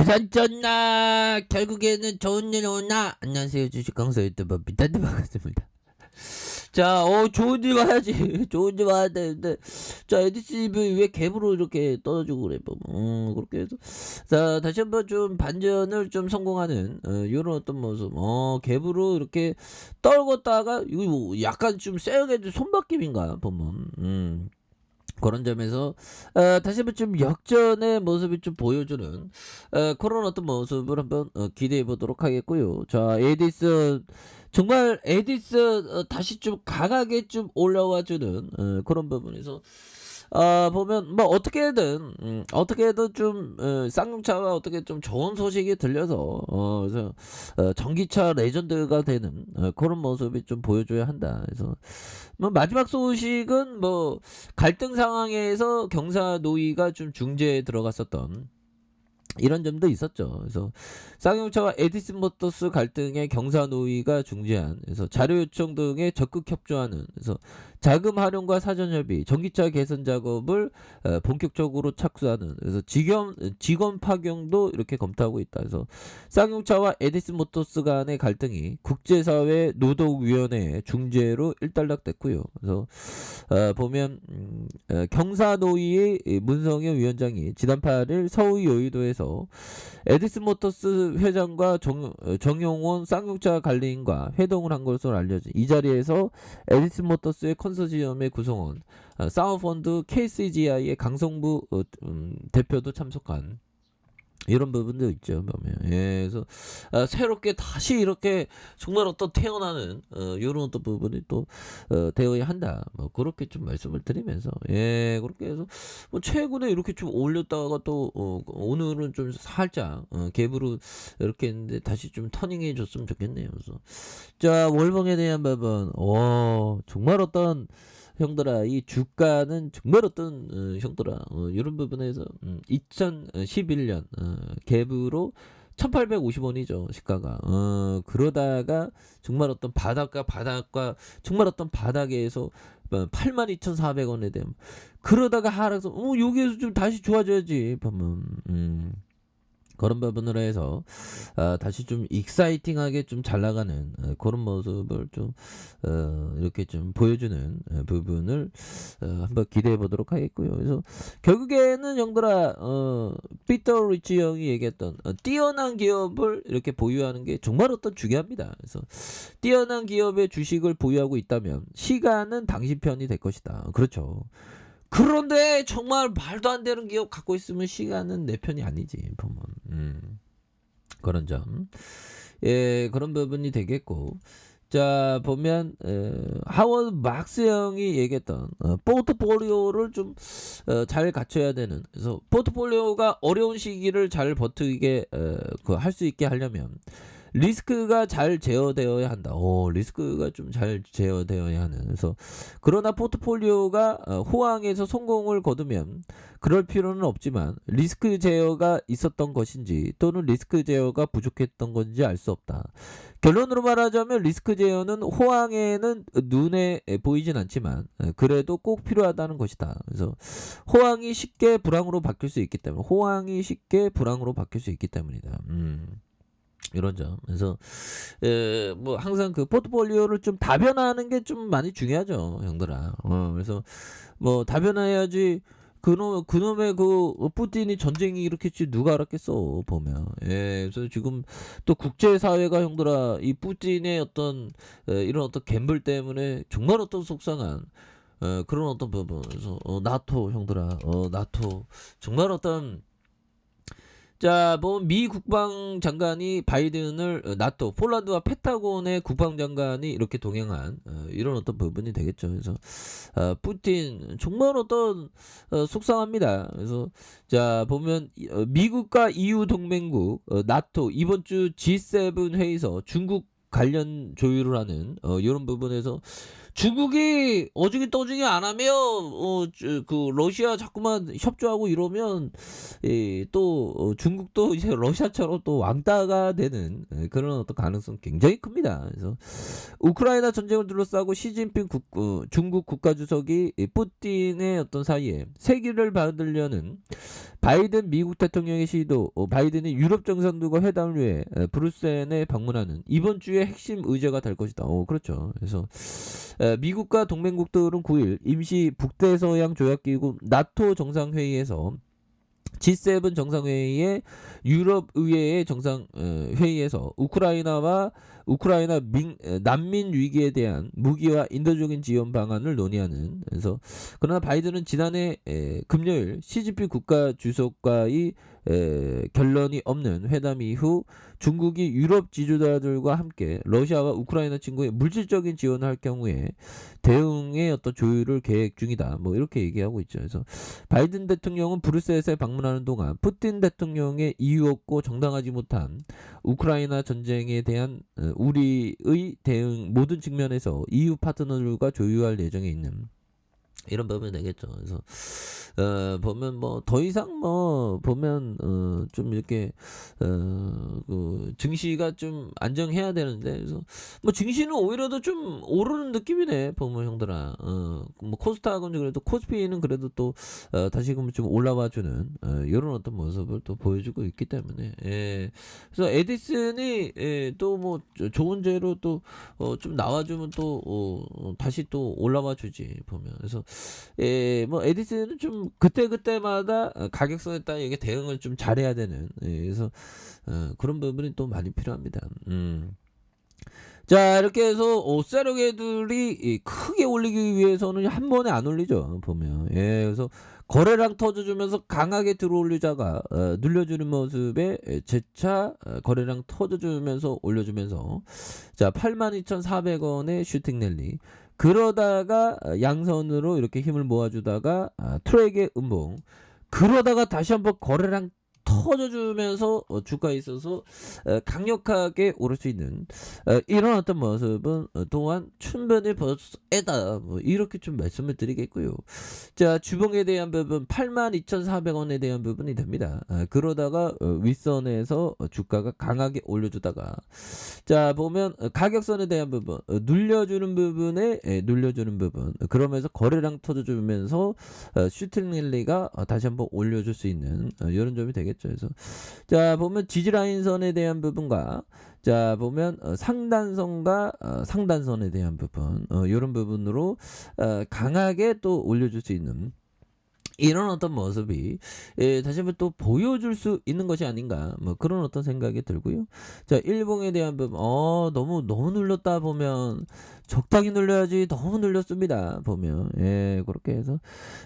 부산 쩐나 결국에는 좋은 일 오나. 안녕하세요, 주식 강사 유튜버 비타드 반갑습니다. 자, 좋은 일 와야지. 좋은 일 와야 되는데, 자, 에디스iv이 왜 갭으로 이렇게 떨어지고 그래, 그렇게 해서. 자, 다시 한번 좀 반전을 좀 성공하는, 요런 어떤 모습. 갭으로 이렇게 떨궜다가, 이거 뭐 약간 좀 세게 손바뀜인가, 보면. 그런 점에서 다시 한번 좀 역전의 모습을 좀 보여주는 그런 어떤 모습을 한번 기대해 보도록 하겠고요. 자, 에디슨 정말 에디슨 다시 좀 강하게 좀 올라와 주는 그런 부분에서 보면 뭐 어떻게든 좀 쌍용차가 어떻게 좀 좋은 소식이 들려서 그래서 전기차 레전드가 되는 그런 모습이 좀 보여줘야 한다. 그래서 뭐 마지막 소식은 뭐 갈등 상황에서 경사 노위가 좀 중재에 들어갔었던 이런 점도 있었죠. 그래서 쌍용차와 에디슨 모터스 갈등의 경사 노위가 중재한 그래서 자료 요청 등에 적극 협조하는 그래서 자금 활용과 사전 협의, 전기차 개선 작업을 본격적으로 착수하는 그래서 직원 파견도 이렇게 검토하고 있다. 그래서 쌍용차와 에디슨 모터스 간의 갈등이 국제사회 노동위원회 중재로 일단락됐고요. 그래서 보면 경사 노위의 문성현 위원장이 지난 8일 서울 여의도에서 에디슨 모터스 회장과 정용원 쌍용차 관리인과 회동을 한 것으로 알려진 이 자리에서 에디슨 모터스의 컨소시엄의 구성원 사우펀드 KCGI의 강성부 대표도 참석한 이런 부분도 있죠. 보면 그래서 새롭게 다시 이렇게 정말 어떤 태어나는 이런 어떤 부분이 또 되어야 한다. 뭐 그렇게 좀 말씀을 드리면서 그렇게 해서 뭐 최근에 이렇게 좀 올렸다가 또 오늘은 좀 살짝 갭으로 이렇게 했는데 다시 좀 터닝해 줬으면 좋겠네요. 그래서 자, 월봉에 대한 부분 정말 어떤 형들아 이 주가는 정말 어떤 형들아 이런 부분에서 2011년 갭으로 1850원이죠 시가가. 그러다가 정말 어떤 바닥과 정말 어떤 바닥에서 82,400원에 되면 그러다가 하락해서 여기에서 좀 다시 좋아져야지 보면 그런 부분으로 해서 다시 좀 익사이팅하게 좀 잘 나가는 그런 모습을 좀 이렇게 좀 보여주는 부분을 한번 기대해 보도록 하겠고요. 그래서 결국에는 형들아 피터 리치 형이 얘기했던 뛰어난 기업을 이렇게 보유하는 게 정말 어떤 중요합니다. 그래서 뛰어난 기업의 주식을 보유하고 있다면 시간은 당신 편이 될 것이다. 그렇죠. 그런데 정말 말도 안 되는 기업 갖고 있으면 시간은 내 편이 아니지 보면 그런 점 그런 부분이 되겠고 자 보면 하워드 막스 형이 얘기했던 포트폴리오를 좀 잘 갖춰야 되는 그래서 포트폴리오가 어려운 시기를 잘 버티게 할 수 있게 하려면 리스크가 잘 제어되어야 한다. 리스크가 좀 잘 제어되어야 하는. 그래서 그러나 포트폴리오가 호황에서 성공을 거두면 그럴 필요는 없지만 리스크 제어가 있었던 것인지 또는 리스크 제어가 부족했던 건지 알 수 없다. 결론으로 말하자면 리스크 제어는 호황에는 눈에 보이진 않지만 그래도 꼭 필요하다는 것이다. 그래서 호황이 쉽게 불황으로 바뀔 수 있기 때문에 때문이다. 이런 점. 그래서 뭐 항상 그 포트폴리오를 좀 다변화하는 게 좀 많이 중요하죠, 형들아. 그래서 뭐 다변화해야지. 그놈의 그 푸틴이 전쟁이 일으켰지 누가 알았겠어 보면. 그래서 지금 또 국제사회가 형들아 이 푸틴의 어떤 이런 어떤 갬블 때문에 정말 어떤 속상한 그런 어떤 부분. 그래서 나토 형들아 나토 정말 어떤 자, 뭐 미 국방장관이 바이든을 나토, 폴란드와 펜타곤의 국방장관이 이렇게 동행한 이런 어떤 부분이 되겠죠. 그래서 푸틴 정말 어떤 속상합니다. 그래서 자 보면 미국과 EU 동맹국 나토 이번 주 G7 회의에서 중국 관련 조율을 하는 이런 부분에서 중국이 어중이 떠중이 안 하면 그 러시아 자꾸만 협조하고 이러면 또 중국도 이제 러시아처럼 또 왕따가 되는 그런 어떤 가능성 굉장히 큽니다. 그래서 우크라이나 전쟁을 둘러싸고 시진핑 중국 국가주석이 푸틴의 어떤 사이에 세기를 받으려는 바이든 미국 대통령의 시도, 바이든이 유럽 정상들과 회담을 위해 브뤼셀에 방문하는 이번 주의 핵심 의제가 될 것이다. 그렇죠. 그래서 미국과 동맹국들은 9일 임시 북대서양 조약기구 나토 정상회의에서 G7 정상회의의 유럽 의회의 정상 회의에서 우크라이나 난민 위기에 대한 무기와 인도적인 지원 방안을 논의하는. 그래서 그러나 바이든은 지난해 금요일 시진핑 국가 주석과의 결론이 없는 회담 이후 중국이 유럽 지도자들과 함께 러시아와 우크라이나 침공에 물질적인 지원을 할 경우에 대응의 어떤 조율을 계획 중이다. 뭐 이렇게 얘기하고 있죠. 그래서 바이든 대통령은 브뤼셀에 방문하는 동안 푸틴 대통령의 이유 없고 정당하지 못한 우크라이나 전쟁에 대한 우리의 대응 모든 측면에서 EU 파트너들과 조율할 예정에 있는 이런 부분이 되겠죠. 그래서 보면 뭐 더 이상 뭐 보면 좀 이렇게 그 증시가 좀 안정해야 되는데, 그래서 뭐 증시는 오히려 더 좀 오르는 느낌이네 보면 형들아. 뭐 코스닥은 그래도 코스피는 그래도 또 다시금 좀 올라와주는 이런 어떤 모습을 또 보여주고 있기 때문에. 예. 그래서 에디슨이 또 뭐 좋은 재로 또 좀 나와주면 또 다시 또 올라와주지 보면. 그래서 뭐 에디슨은 좀 그때그때마다 가격선에 따라 이게 대응을 좀 잘해야 되는, 그래서 그런 부분이 또 많이 필요합니다. 자, 이렇게 해서 세력애들이 크게 올리기 위해서는 한 번에 안 올리죠 보면. 그래서 거래량 터져주면서 강하게 들어올리자가 눌려주는 모습에 재차 거래량 터져주면서 올려주면서 자 82,400원의 슈팅 랠리. 그러다가 양선으로 이렇게 힘을 모아주다가 트랙의 음봉. 그러다가 다시 한번 거래량 터져주면서 주가에 있어서 강력하게 오를 수 있는 이런 어떤 모습은 또한 충분히 벌써다, 뭐 이렇게 좀 말씀을 드리겠고요. 자, 주봉에 대한 부분 82,400원에 대한 부분이 됩니다. 그러다가 윗선에서 주가가 강하게 올려주다가 자 보면 가격선에 대한 부분 눌려주는 부분에 눌려주는 부분, 그러면서 거래량 터져주면서 슈팅 랠리가 다시 한번 올려줄 수 있는 이런 점이 되겠죠. 그래서 자 보면 지지라인선에 대한 부분과 자 보면 상단선과 상단선에 대한 부분 이런 부분으로 강하게 또 올려줄 수 있는 이런 어떤 모습이 다시 한번 또 보여줄 수 있는 것이 아닌가, 뭐 그런 어떤 생각이 들고요. 자 일봉에 대한 부분 너무 눌렀다 보면 적당히 눌려야지 너무 눌렸습니다 보면. 그렇게 해서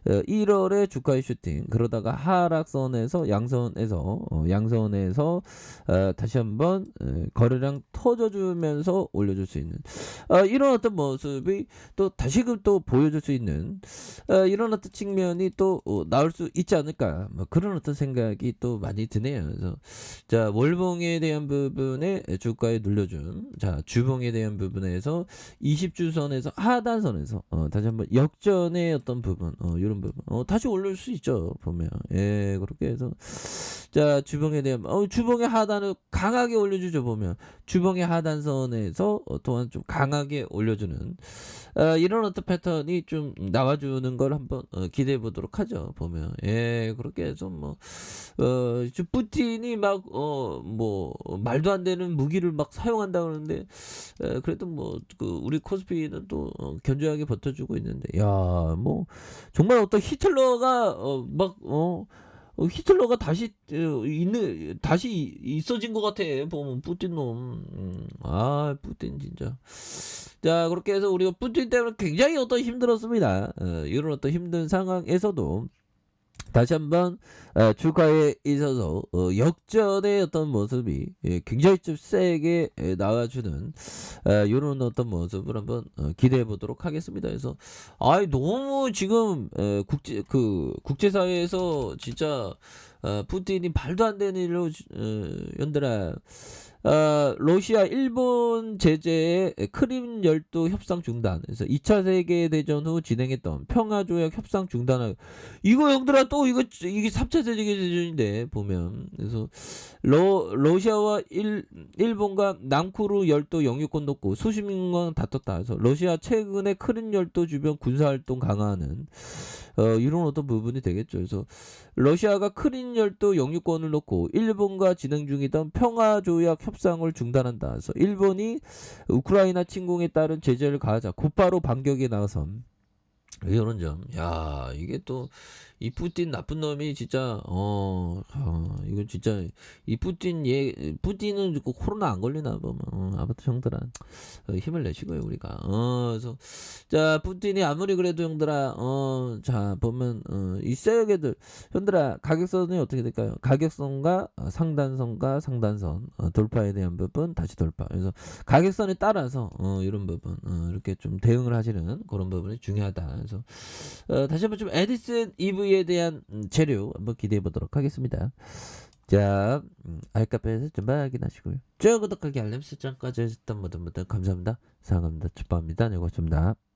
1월에 주가의 슈팅, 그러다가 하락선에서 양선에서 다시 한번 거래량 터져주면서 올려줄 수 있는 이런 어떤 모습이 또 다시금 또 보여줄 수 있는 이런 어떤 측면이 또 나올 수 있지 않을까, 뭐 그런 어떤 생각이 또 많이 드네요. 그래서 자 월봉에 대한 부분에 주가에 눌려준 자 주봉에 대한 부분에서 20주선에서 하단선에서 다시 한번 역전의 어떤 부분 이런 부분 다시 올릴 수 있죠 보면. 그렇게 해서 자 주봉에 대한 주봉의 하단을 강하게 올려주죠 보면. 주봉의 하단선에서 또한 좀 강하게 올려주는 이런 어떤 패턴이 좀 나와주는 걸 한번 기대해 보도록 하죠 보면. 그렇게 해서 뭐 푸틴이 막 뭐 말도 안 되는 무기를 막 사용한다 그러는데 그래도 뭐 그 우리 코스피는 또 견조하게 버텨주고 있는데, 야 뭐 정말 어떤 히틀러가 히틀러가 다시 있어진 것 같아 보면 푸틴 놈. 푸틴 진짜. 자 그렇게 해서 우리가 푸틴 때문에 굉장히 어떤 힘들었습니다. 이런 어떤 힘든 상황에서도 다시 한번 주가에 있어서 역전의 어떤 모습이 굉장히 좀 세게 나와주는 이런 어떤 모습을 한번 기대해 보도록 하겠습니다. 그래서 너무 지금 국제사회에서 진짜 푸틴이 말도 안 되는 일로 연들아 러시아 일본 제재에 크림 열도 협상 중단. 그래서 2차 세계 대전 후 진행했던 평화 조약 협상 중단을 이거 형들아 또 이게 3차 세계 대전인데 보면 그래서 러시아와 일본과 남쿠르 열도 영유권 놓고 수십 년간 다퉜다. 그래서 러시아 최근에 크림 열도 주변 군사 활동 강화하는 이런 어떤 부분이 되겠죠. 그래서 러시아가 크림 열도 영유권을 놓고 일본과 진행 중이던 평화 조약 협상을 중단한다. 그래서 일본이 우크라이나 침공에 따른 제재를 가하자 곧바로 반격에 나선 이런 점. 야, 이게 또 이 푸틴 나쁜 놈이 진짜 이거 진짜 이 푸틴은 그 코로나 안 걸리나 보면 아무튼 형들아 힘을 내시고요 우리가 그래서 자 푸틴이 아무리 그래도 형들아 자 보면 이 세력애들 형들아 가격선이 어떻게 될까요? 가격선과 상단선과 상단선 돌파에 대한 부분 다시 돌파. 그래서 가격선에 따라서 이런 부분 이렇게 좀 대응을 하시는 그런 부분이 중요하다. 그래서 다시 한번 좀 에디슨 EV에 대한 재료 한번 기대해 보도록 하겠습니다. 자, 알카페에서 좀 확인하시고요. 좋아요, 구독하기, 알림 설정까지 해주셨던 모든 분들 감사합니다. 사랑합니다. 축복합니다. 네, 고맙습니다.